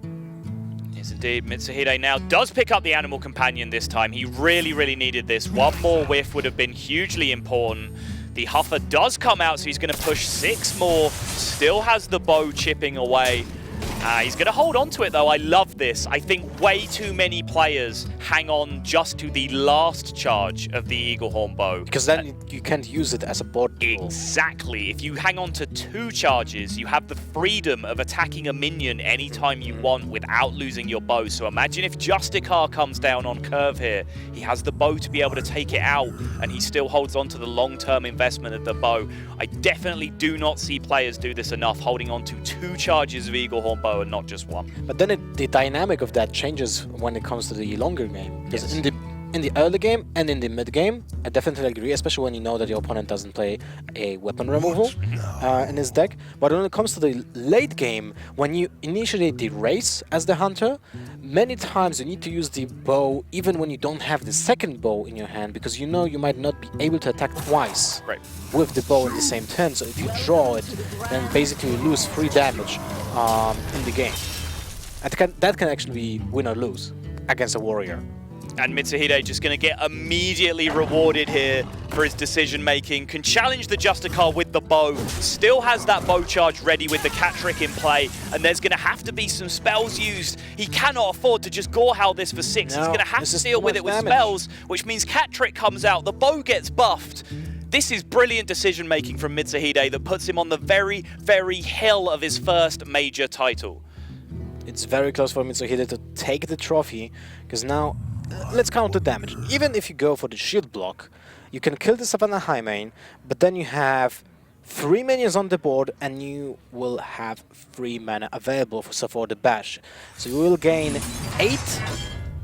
Yes, indeed. Mitsuhide now does pick up the Animal Companion this time. He really needed this. 1 more whiff would have been hugely important. The Huffer does come out, so he's going to push 6 more. Still has the bow chipping away. He's going to hold on to it, though. I love this. I think way too many players hang on just to the last charge of the Eaglehorn bow. Because then you can't use it as a board tool. Exactly. If you hang on to 2 charges, you have the freedom of attacking a minion anytime you want without losing your bow. So imagine if Justicar comes down on curve here. He has the bow to be able to take it out, and he still holds on to the long-term investment of the bow. I definitely do not see players do this enough, holding on to 2 charges of Eaglehorn bow and not just 1. But then the dynamic of that changes when it comes to the longer game. Because in the early game and in the mid game, I definitely agree, especially when you know that your opponent doesn't play a weapon removal in his deck. But when it comes to the late game, when you initiate the race as the hunter, many times you need to use the bow even when you don't have the second bow in your hand, because you know you might not be able to attack twice with the bow in the same turn. So if you draw it, then basically you lose 3 damage in the game. And that can actually be win or lose against a warrior. And Mitsuhide just going to get immediately rewarded here for his decision-making. Can challenge the Justicar with the bow. Still has that bow charge ready with the cat trick in play. And there's going to have to be some spells used. He cannot afford to just Gorehowl this for 6. No, he's going to have to deal with it with spells, which means cat trick comes out. The bow gets buffed. This is brilliant decision-making from Mitsuhide that puts him on the very hill of his first major title. It's very close for Mitsuhide to take the trophy, because now let's count the damage. Even if you go for the shield block, you can kill the Savannah Highmane, but then you have 3 minions on the board, and you will have 3 mana available for the bash. So you will gain 8,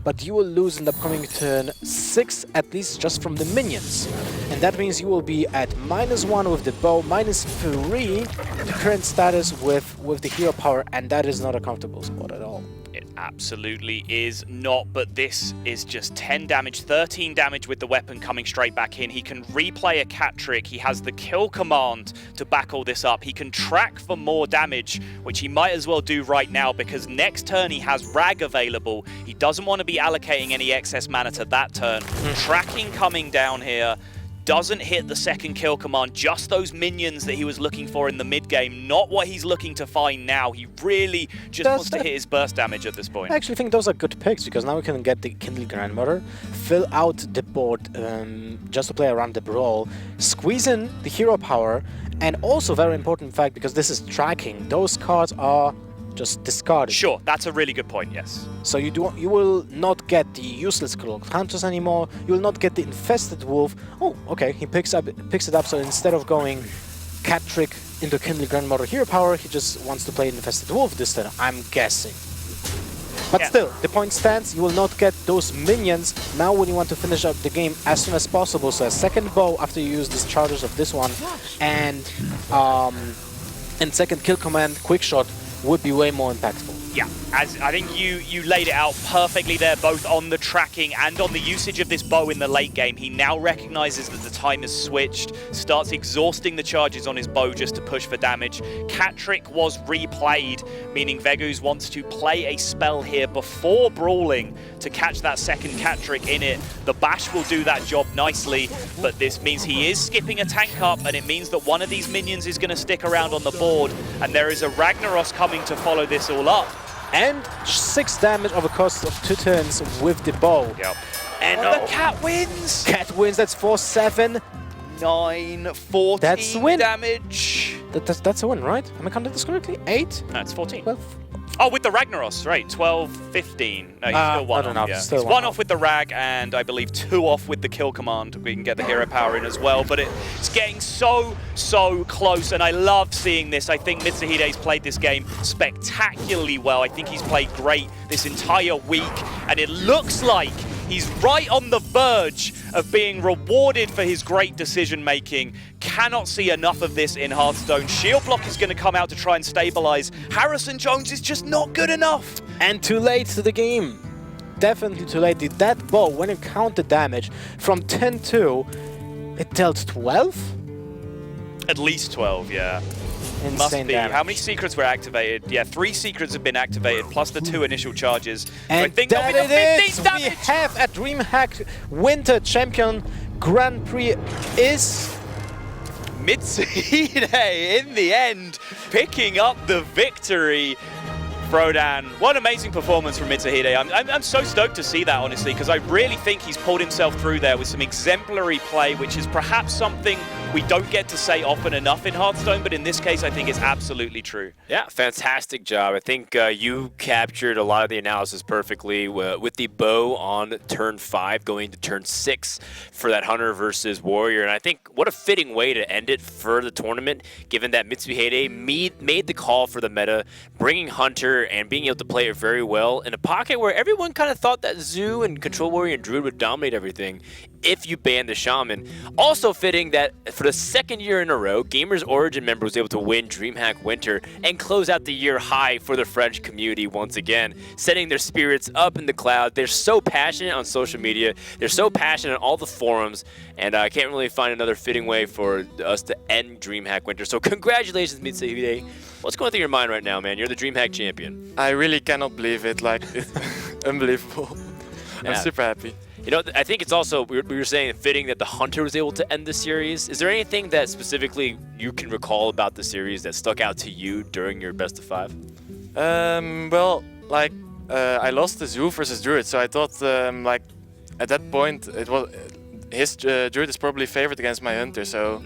but you will lose in the upcoming turn 6 at least just from the minions. And that means you will be at -1 with the bow, -3 the current status with the hero power, and that is not a comfortable spot at all. It absolutely is not, but this is just 10 damage, 13 damage with the weapon coming straight back in. He can replay a cat trick. He has the kill command to back all this up. He can track for more damage, which he might as well do right now because next turn he has Rag available. He doesn't want to be allocating any excess mana to that turn. Tracking coming down here. Doesn't hit the second kill command, just those minions that he was looking for in the mid-game, not what he's looking to find now. He really just wants to hit his burst damage at this point. I actually think those are good picks, because now we can get the Kindle Grandmother, fill out the board just to play around the brawl, squeeze in the hero power, and also very important fact, because this is tracking, those cards are just discarded. Sure, that's a really good point, yes. So you will not get the useless Cloaked Hunters anymore, you will not get the Infested Wolf. Oh, okay, he picks it up, so instead of going Cat Trick into Kindle Grandmother hero power, he just wants to play Infested Wolf this turn, I'm guessing. But still, the point stands, you will not get those minions now when you want to finish up the game as soon as possible. So a second bow after you use these charges of this one, and second kill command, quick shot, would be way more impactful. Yeah, as I think you laid it out perfectly there, both on the tracking and on the usage of this bow in the late game. He now recognizes that the time has switched, starts exhausting the charges on his bow just to push for damage. Cat Trick was replayed, meaning Weghuz wants to play a spell here before brawling to catch that second Cat Trick in it. The bash will do that job nicely, but this means he is skipping a tank up, and it means that one of these minions is going to stick around on the board, and there is a Ragnaros coming to follow this all up. And 6 damage over course of 2 turns with the bow. Yep. And the cat wins! Cat wins, that's 4-7. 9, 14 that's win. Damage. That's a win, right? Am I counting this correctly? 8? No, it's 14. 12? Oh, with the Ragnaros, right. 12, 15. No, he's still one off. Yeah. He's one off with the Rag, and I believe 2 off with the kill command. We can get the hero power in as well, but it's getting so close, and I love seeing this. I think Mitsuhide's played this game spectacularly well. I think he's played great this entire week, and it looks like he's right on the verge of being rewarded for his great decision-making. Cannot see enough of this in Hearthstone. Shield Block is going to come out to try and stabilize. Harrison Jones is just not good enough. And too late to the game. Definitely too late. That bow, when it counted damage from 10-2, it dealt 12? At least 12, yeah. Insane Must be. damage. How many secrets were activated? Yeah, 3 secrets have been activated, plus the 2 initial charges. And so I think that that'll be the 15th we damage. have a Dreamhack Winter Champion Grand Prix is Mitsuhide in the end, picking up the victory. Frodan, what an amazing performance from Mitsuhide. I'm so stoked to see that, honestly, because I really think he's pulled himself through there with some exemplary play, which is perhaps something we don't get to say often enough in Hearthstone, but in this case, I think it's absolutely true. Yeah, fantastic job. I think you captured a lot of the analysis perfectly with the bow on turn 5 going to turn 6 for that Hunter versus Warrior. And I think what a fitting way to end it for the tournament, given that Mitsuhide made the call for the meta, bringing Hunter and being able to play it very well in a pocket where everyone kind of thought that Zoo and Control Warrior and Druid would dominate everything if you ban the Shaman. Also fitting that for the second year in a row, Gamers Origin member was able to win Dreamhack Winter and close out the year high for the French community once again, setting their spirits up in the cloud. They're so passionate on social media. They're so passionate on all the forums, and I can't really find another fitting way for us to end Dreamhack Winter. So congratulations, Mitsuhide. What's going through your mind right now, man? You're the Dreamhack champion. I really cannot believe it. Like, it's unbelievable. I'm super happy. You know, I think it's also, we were saying, fitting that the Hunter was able to end the series. Is there anything that specifically you can recall about the series that stuck out to you during your best of 5? Well, like, I lost the Zoo versus Druid, so I thought, like, at that point, it was his Druid is probably favored against my Hunter, so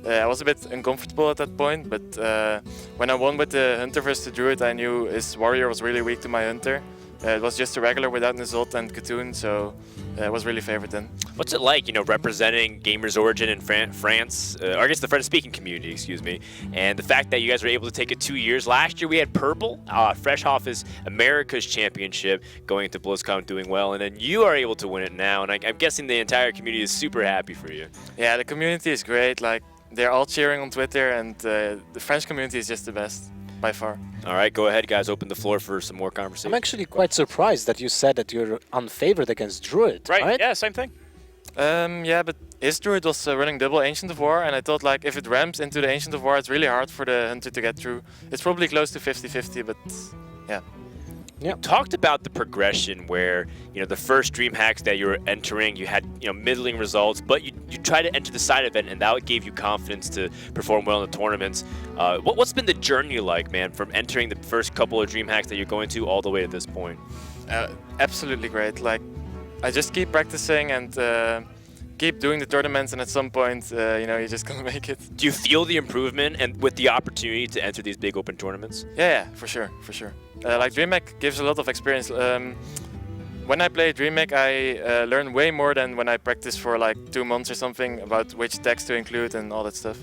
I was a bit uncomfortable at that point. But when I won with the Hunter versus the Druid, I knew his Warrior was really weak to my Hunter. It was just a regular without Nuzot and Katoon, so it was really favorite then. What's it like, representing Gamers Origin in France, or I guess the French-speaking community, excuse me, and the fact that you guys were able to take it 2 years. Last year we had Purple, Freshhoff is America's championship, going into BlizzCon doing well, and then you are able to win it now, and I'm guessing the entire community is super happy for you. Yeah, the community is great. Like, they're all cheering on Twitter, and the French community is just the best, by far. All right, go ahead, guys. Open the floor for some more conversation. I'm actually quite surprised that you said that you're unfavored against Druid, right? Yeah, same thing. Yeah, but his Druid was running double Ancient of War, and I thought, like, if it ramps into the Ancient of War, it's really hard for the Hunter to get through. It's probably close to 50-50, but yeah. You talked about the progression where, the first Dreamhacks that you were entering, you had, middling results, but you tried to enter the side event, and that gave you confidence to perform well in the tournaments. What's been the journey like, man, from entering the first couple of Dreamhacks that you're going to all the way to this point? Absolutely great. Like, I just keep practicing and keep doing the tournaments, and at some point, you're just gonna make it. Do you feel the improvement and with the opportunity to enter these big open tournaments? Yeah, for sure. Like, Dreamhack gives a lot of experience. When I play Dreamhack, I learn way more than when I practice for like 2 months or something about which decks to include and all that stuff.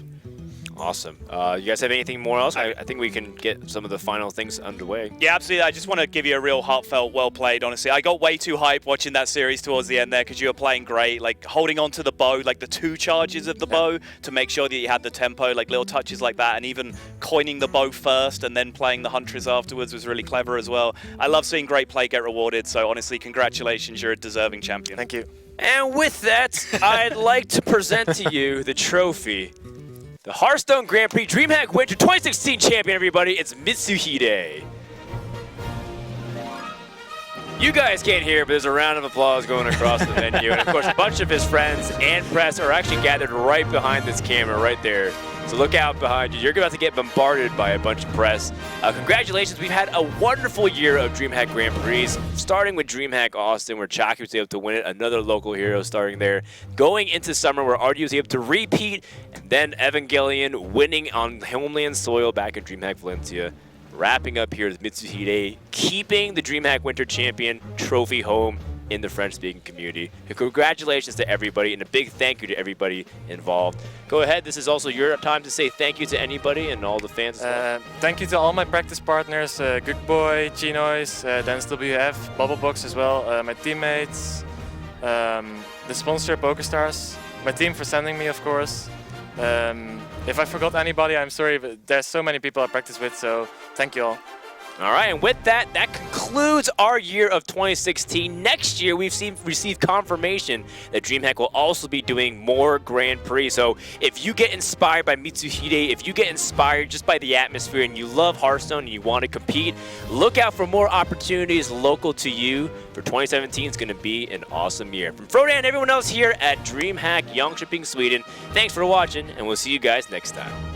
Awesome. You guys have anything more else? I think we can get some of the final things underway. Yeah, absolutely. I just want to give you a real heartfelt, well played, honestly. I got way too hyped watching that series towards the end there because you were playing great, like holding on to the bow, like the 2 charges of the bow to make sure that you had the tempo, like little touches like that, and even coining the bow first and then playing the Huntress afterwards was really clever as well. I love seeing great play get rewarded, so honestly, congratulations, you're a deserving champion. Thank you. And with that, I'd like to present to you the trophy. The Hearthstone Grand Prix Dreamhack Winter 2016 champion, everybody. It's Mitsuhide. You guys can't hear, but there's a round of applause going across the venue. And of course, a bunch of his friends and press are actually gathered right behind this camera right there. So look out behind you. You're about to get bombarded by a bunch of press. Congratulations. We've had a wonderful year of Dreamhack Grand Prix, starting with Dreamhack Austin, where Chalky was able to win it, another local hero starting there. Going into summer, where RD was able to repeat, and then Evangelion winning on homeland soil back in Dreamhack Valencia. Wrapping up here with Mitsuhide, keeping the Dreamhack Winter Champion trophy home in the French-speaking community. Congratulations to everybody, and a big thank you to everybody involved. Go ahead, this is also your time to say thank you to anybody and all the fans as well. Thank you to all my practice partners, Gookboy, Chinois, Dennis WF, Bubblebox as well, my teammates, the sponsor, PokerStars, my team for sending me, of course. If I forgot anybody, I'm sorry, but there's so many people I practice with, so thank you all. All right, and with that, that concludes our year of 2016. Next year, we've received confirmation that Dreamhack will also be doing more Grand Prix. So if you get inspired by Mitsuhide, if you get inspired just by the atmosphere and you love Hearthstone and you want to compete, look out for more opportunities local to you. For 2017, it's going to be an awesome year. From Frodan and everyone else here at Dreamhack Jönköping, Sweden, thanks for watching, and we'll see you guys next time.